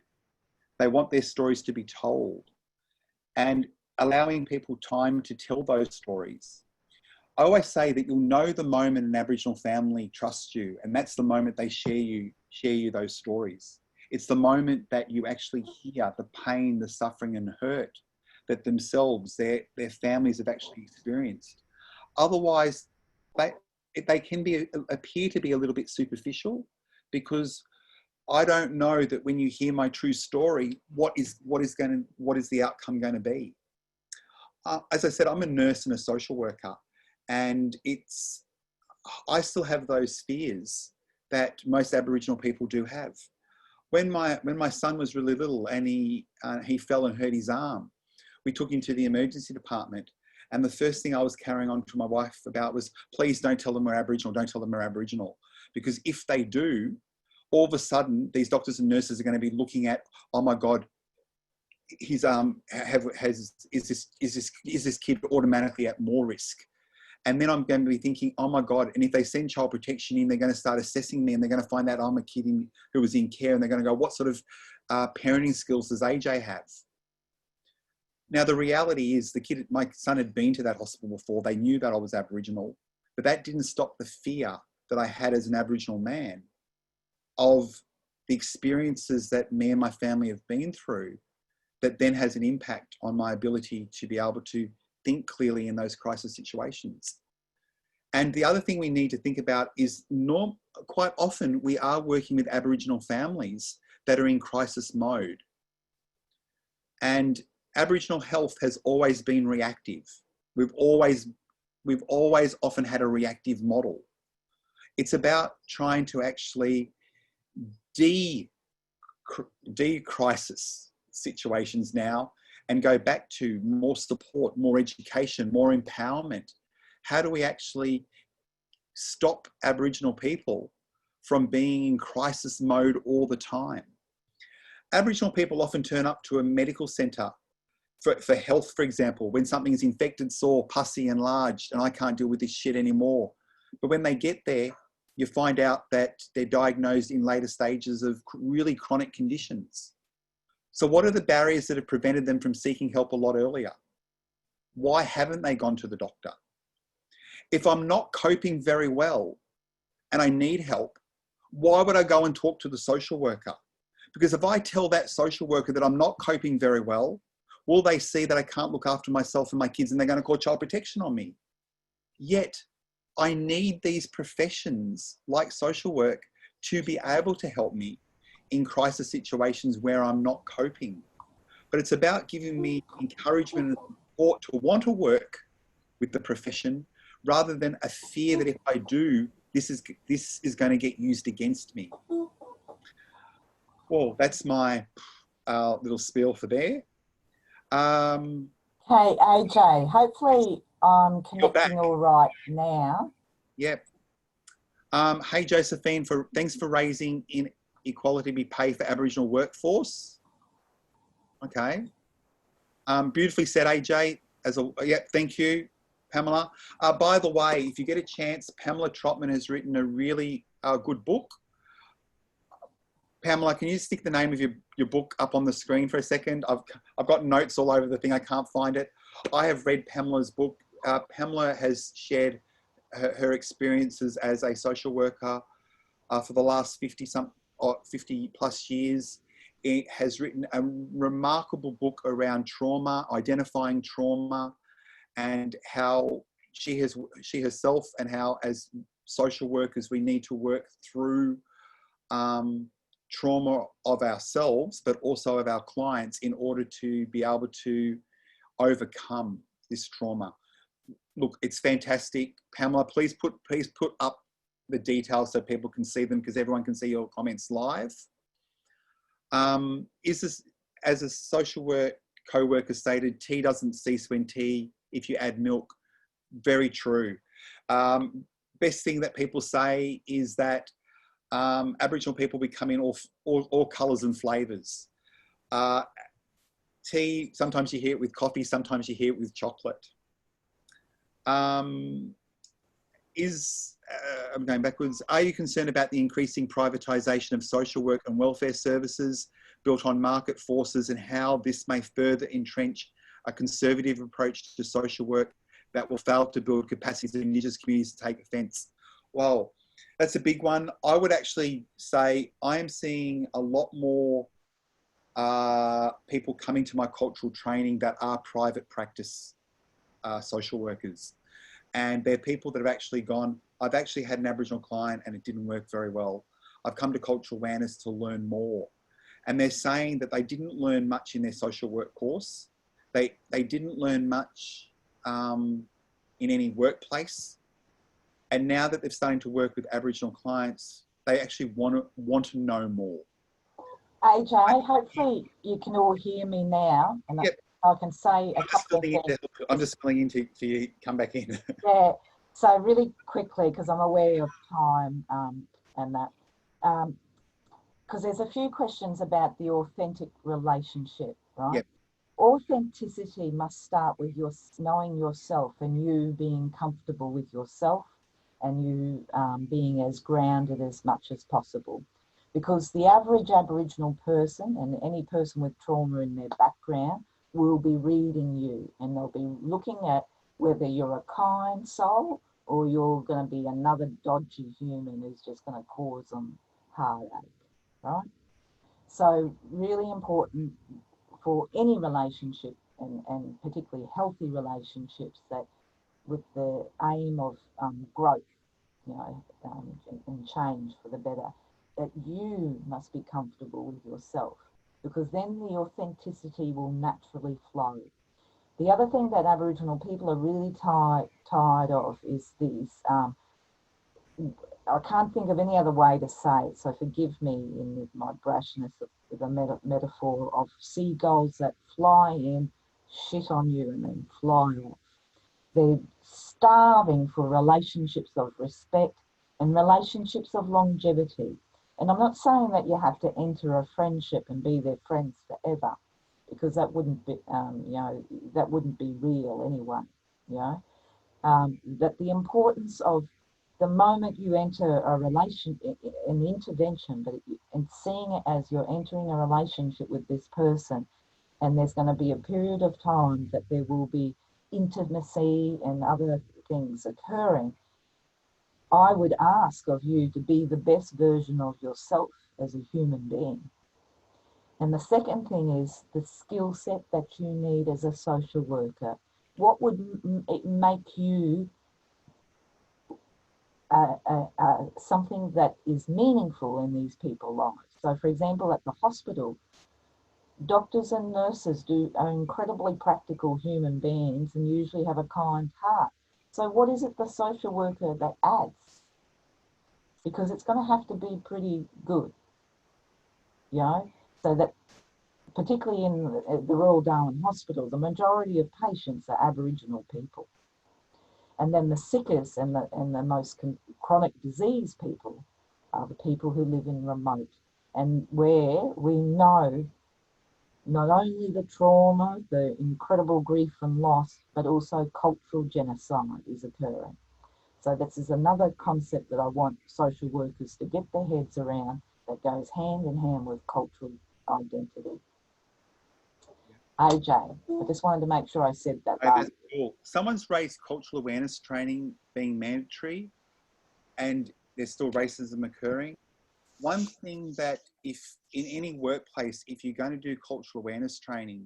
They want their stories to be told, and allowing people time to tell those stories. I always say that you'll know the moment an Aboriginal family trusts you, and that's the moment they share you those stories. It's the moment that you actually hear the pain, the suffering and hurt that themselves, their families have actually experienced. Otherwise, they can appear to be a little bit superficial, because I don't know that when you hear my true story, what is the outcome going to be? As I said, I'm a nurse and a social worker, and I still have those fears that most Aboriginal people do have. When my son was really little and he fell and hurt his arm, we took him to the emergency department. And the first thing I was carrying on to my wife about was, please don't tell them we're Aboriginal, don't tell them we're Aboriginal. Because if they do, all of a sudden, these doctors and nurses are going to be looking at, oh my God, his is this kid automatically at more risk? And then I'm going to be thinking, oh my God, and if they send child protection in, they're going to start assessing me, and they're going to find out I'm a kid who was in care, and they're going to go, what sort of parenting skills does AJ have? Now, the reality is my son had been to that hospital before. They knew that I was Aboriginal, but that didn't stop the fear that I had as an Aboriginal man of the experiences that me and my family have been through, that then has an impact on my ability to be able to think clearly in those crisis situations. And the other thing we need to think about is quite often we are working with Aboriginal families that are in crisis mode. And Aboriginal health has always been reactive. We've always often had a reactive model. It's about trying to actually de-crisis situations now and go back to more support, more education, more empowerment. How do we actually stop Aboriginal people from being in crisis mode all the time? Aboriginal people often turn up to a medical centre for health, for example, when something's infected, sore, pussy, enlarged, and I can't deal with this shit anymore. But when they get there, you find out that they're diagnosed in later stages of really chronic conditions. So what are the barriers that have prevented them from seeking help a lot earlier? Why haven't they gone to the doctor? If I'm not coping very well and I need help, why would I go and talk to the social worker? Because if I tell that social worker that I'm not coping very well, will they see that I can't look after myself and my kids, and they're going to call child protection on me? Yet I need these professions like social work to be able to help me in crisis situations where I'm not coping. But it's about giving me encouragement and support to want to work with the profession, rather than a fear that if I do, this is going to get used against me. Well, that's my little spiel for there. Okay, AJ, hopefully I'm connecting all right now. Yep. Hey, Josephine, thanks for raising inequality be paid for Aboriginal workforce. Okay. Beautifully said, AJ. Thank you, Pamela. By the way, if you get a chance, Pamela Trotman has written a really good book. Pamela, can you stick the name of your book up on the screen for a second? I've got notes all over the thing. I can't find it. I have read Pamela's book Pamela has shared her experiences as a social worker for the last 50 plus years. It has written a remarkable book around trauma, identifying trauma, and how she herself and how as social workers we need to work through trauma of ourselves, but also of our clients in order to be able to overcome this trauma. Look, it's fantastic. Pamela, please put up the details so people can see them, because everyone can see your comments live. Is this, as a social work co-worker stated, tea doesn't cease when tea, if you add milk. Very true. Best thing that people say is that Aboriginal people become in all colours and flavours. Tea, sometimes you hear it with coffee, sometimes you hear it with chocolate. I'm going backwards. Are you concerned about the increasing privatisation of social work and welfare services built on market forces, and how this may further entrench a conservative approach to social work that will fail to build capacities in Indigenous communities to take offence? Well, that's a big one. I would actually say I am seeing a lot more people coming to my cultural training that are private practice social workers. And they're people that have actually gone, I've actually had an Aboriginal client and it didn't work very well. I've come to cultural awareness to learn more. And they're saying that they didn't learn much in their social work course. They didn't learn much in any workplace. And now that they're starting to work with Aboriginal clients, they actually want to know more. AJ, hopefully you can all hear me now, and yep. I can say a couple of things. I'm just filling in to you come back in. Yeah, so really quickly, because I'm aware of time and that, because there's a few questions about the authentic relationship, right? Yep. Authenticity must start with your knowing yourself and you being comfortable with yourself, and you being as grounded as much as possible. Because the average Aboriginal person and any person with trauma in their background will be reading you, and they'll be looking at whether you're a kind soul or you're going to be another dodgy human who's just going to cause them heartache, right? So really important for any relationship, and particularly healthy relationships, that with the aim of growth, and change for the better, that you must be comfortable with yourself, because then the authenticity will naturally flow. The other thing that Aboriginal people are really tired of is these, I can't think of any other way to say it, so forgive me in my brashness with a metaphor of seagulls that fly in, shit on you, and then fly off. They're starving for relationships of respect and relationships of longevity. And I'm not saying that you have to enter a friendship and be their friends forever, because that wouldn't be, that wouldn't be real anyway. That the importance of the moment you enter a an intervention, and seeing it as you're entering a relationship with this person, and there's going to be a period of time that there will be intimacy and other things occurring, I would ask of you to be the best version of yourself as a human being. And the second thing is the skill set that you need as a social worker. What would it make you something that is meaningful in these people's lives? So, for example, at the hospital, doctors and nurses are incredibly practical human beings and usually have a kind heart. So what is it the social worker that adds? Because it's going to have to be pretty good, so that particularly in the Royal Darwin Hospital, the majority of patients are Aboriginal people. And then the sickest and the most chronic disease people are the people who live in remote, and where we know not only the trauma, the incredible grief and loss, but also cultural genocide is occurring. So this is another concept that I want social workers to get their heads around, that goes hand in hand with cultural identity. AJ. I just wanted to make sure I said that Oh, right. that's cool. Someone's raised cultural awareness training being mandatory and there's still racism occurring. One thing that if in any workplace, if you're going to do cultural awareness training,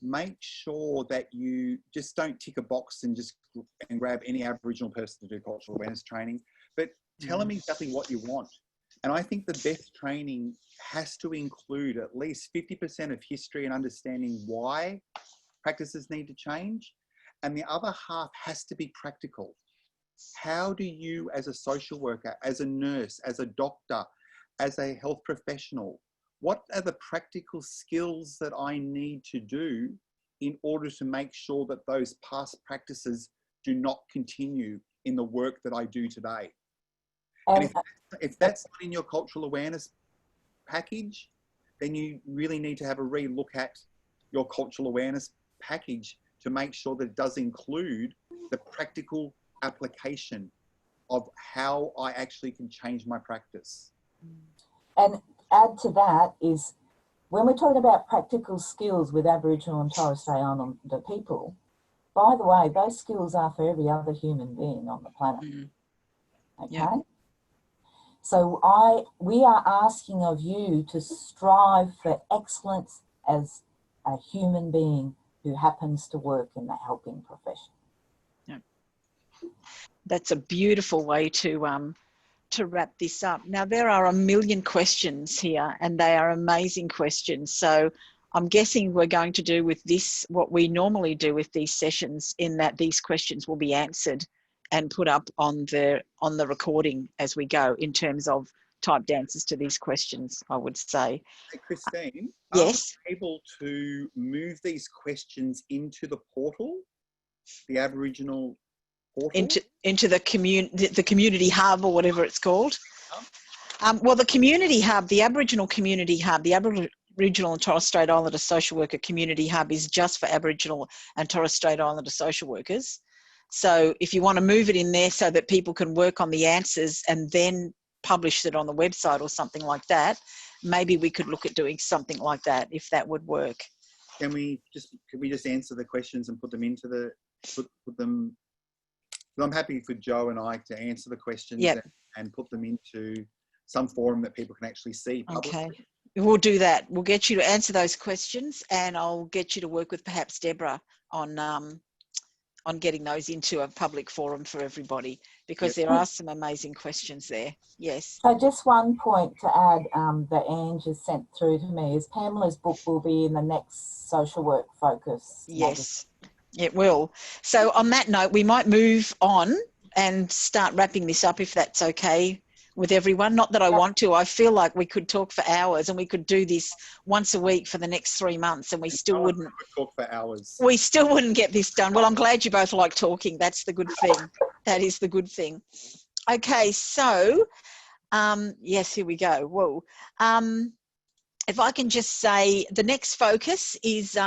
make sure that you just don't tick a box and grab any Aboriginal person to do cultural awareness training, but tell them exactly what you want. And I think the best training has to include at least 50% of history and understanding why practices need to change. And the other half has to be practical. How do you, as a social worker, as a nurse, as a doctor, as a health professional, what are the practical skills that I need to do in order to make sure that those past practices do not continue in the work that I do today? And if that's not in your cultural awareness package, then you really need to have a re-look at your cultural awareness package to make sure that it does include the practical application of how I actually can change my practice. And add to that is, when we're talking about practical skills with Aboriginal and Torres Strait Islander people, by the way, those skills are for every other human being on the planet. Okay? Yeah. So we are asking of you to strive for excellence as a human being who happens to work in the helping profession. Yeah. That's a beautiful way to wrap this up. Now, there are a million questions here, and they are amazing questions. So I'm guessing we're going to do with this what we normally do with these sessions, in that these questions will be answered and put up on the recording as we go, in terms of typed answers to these questions, I would say. Hey, Christine, yes, are we able to move these questions into the portal, the Aboriginal portal? Into the community hub, or whatever it's called. Well, the community hub, the Aboriginal community hub, the Aboriginal and Torres Strait Islander Social Worker Community Hub is just for Aboriginal and Torres Strait Islander social workers. So if you want to move it in there so that people can work on the answers and then publish it on the website or something like that, maybe we could look at doing something like that, if that would work. Can we just answer the questions and put them into the, put them, I'm happy for Joe and I to answer the questions. Yep. and put them into some forum that people can actually see publicly. Okay, we'll do that. We'll get you to answer those questions, and I'll get you to work with perhaps Deborah on getting those into a public forum for everybody, because there are some amazing questions there. Yes. So just one point to add that Ange has sent through to me is Pamela's book will be in the next social work focus. Yes, it will. So on that note, we might move on and start wrapping this up, if that's okay with everyone. Not that I want to. I feel like we could talk for hours, and we could do this once a week for the next 3 months, and we still wouldn't talk for hours. We still wouldn't get this done. Well, I'm glad you both like talking. That's the good thing. That is the good thing. Okay, so yes, here we go. Whoa. If I can just say, the next focus is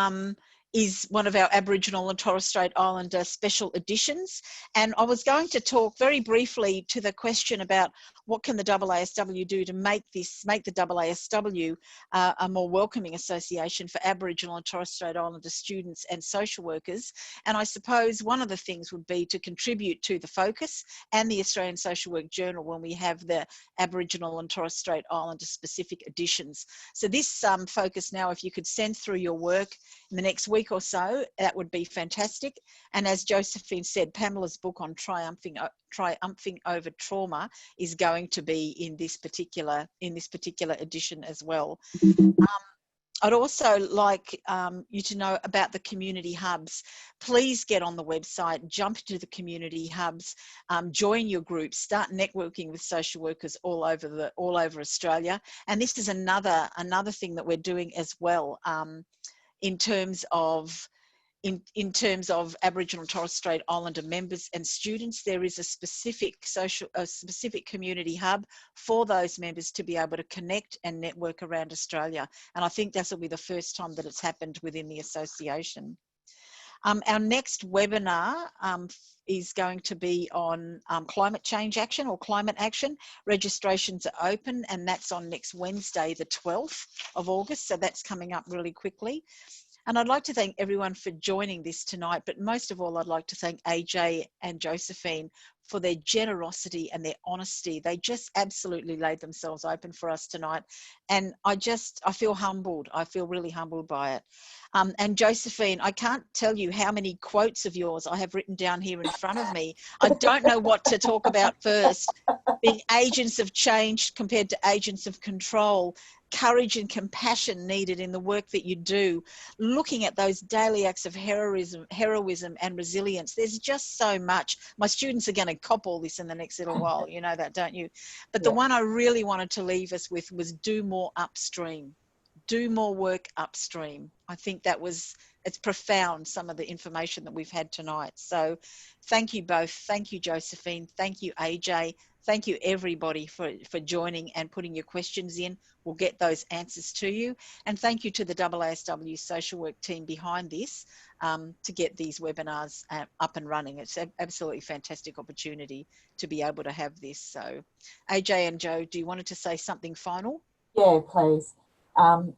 one of our Aboriginal and Torres Strait Islander special editions. And I was going to talk very briefly to the question about what can the AASW do to make the AASW a more welcoming association for Aboriginal and Torres Strait Islander students and social workers. And I suppose one of the things would be to contribute to the focus and the Australian Social Work Journal when we have the Aboriginal and Torres Strait Islander specific editions. So this focus now, if you could send through your work in the next week or so, that would be fantastic. And as Josephine said, Pamela's book on triumphing over trauma is going to be in this particular edition as well. I'd also like you to know about the community hubs. Please get on the website, jump into the community hubs, join your groups, start networking with social workers all over Australia. And this is another thing that we're doing as well. In terms of Aboriginal and Torres Strait Islander members and students, there is a specific community hub for those members to be able to connect and network around Australia. And I think this will be the first time that it's happened within the association. Our next webinar is going to be on climate change action or climate action. Registrations are open, and that's on next Wednesday, the 12th of August. So that's coming up really quickly. And I'd like to thank everyone for joining this tonight, but most of all, I'd like to thank AJ and Josephine for their generosity and their honesty. They just absolutely laid themselves open for us tonight. And I feel humbled. I feel really humbled by it. And Josephine, I can't tell you how many quotes of yours I have written down here in front of me. I don't know what to talk about first. Being agents of change compared to agents of control, courage and compassion needed in the work that you do, looking at those daily acts of heroism and resilience. There's just so much. My students are going to cop all this in the next little while. You know that, don't you? But the one I really wanted to leave us with was do more upstream. Do more work upstream. I think it's profound, some of the information that we've had tonight. So thank you both. Thank you, Josephine. Thank you, AJ. Thank you, everybody, for joining and putting your questions in. We'll get those answers to you. And thank you to the AASW social work team behind this to get these webinars up and running. It's an absolutely fantastic opportunity to be able to have this. So AJ and Joe, do you want to say something final? Yeah, please. One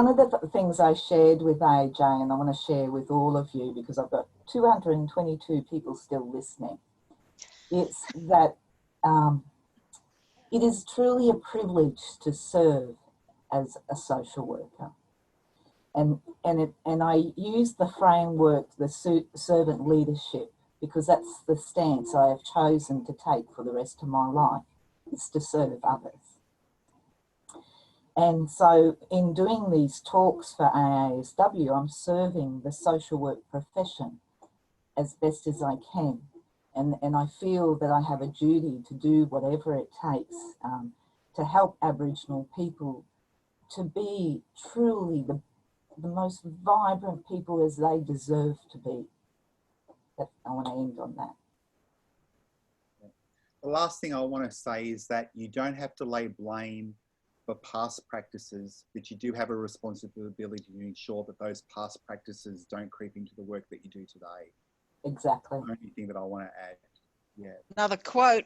of the things I shared with AJ, and I want to share with all of you because I've got 222 people still listening, is that it is truly a privilege to serve as a social worker. And I use the framework, the servant leadership, because that's the stance I have chosen to take for the rest of my life, is to serve others. And so in doing these talks for AASW, I'm serving the social work profession as best as I can. And I feel that I have a duty to do whatever it takes to help Aboriginal people to be truly the most vibrant people as they deserve to be. I want to end on that. The last thing I want to say is that you don't have to lay blame for past practices, but you do have a responsibility to ensure that those past practices don't creep into the work that you do today. Exactly. That's the only thing that I want to add. Yeah. Another quote.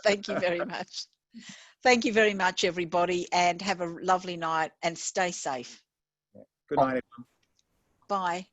Thank you very much. Thank you very much, everybody, and have a lovely night and stay safe. Yeah. Good night, everyone. Bye.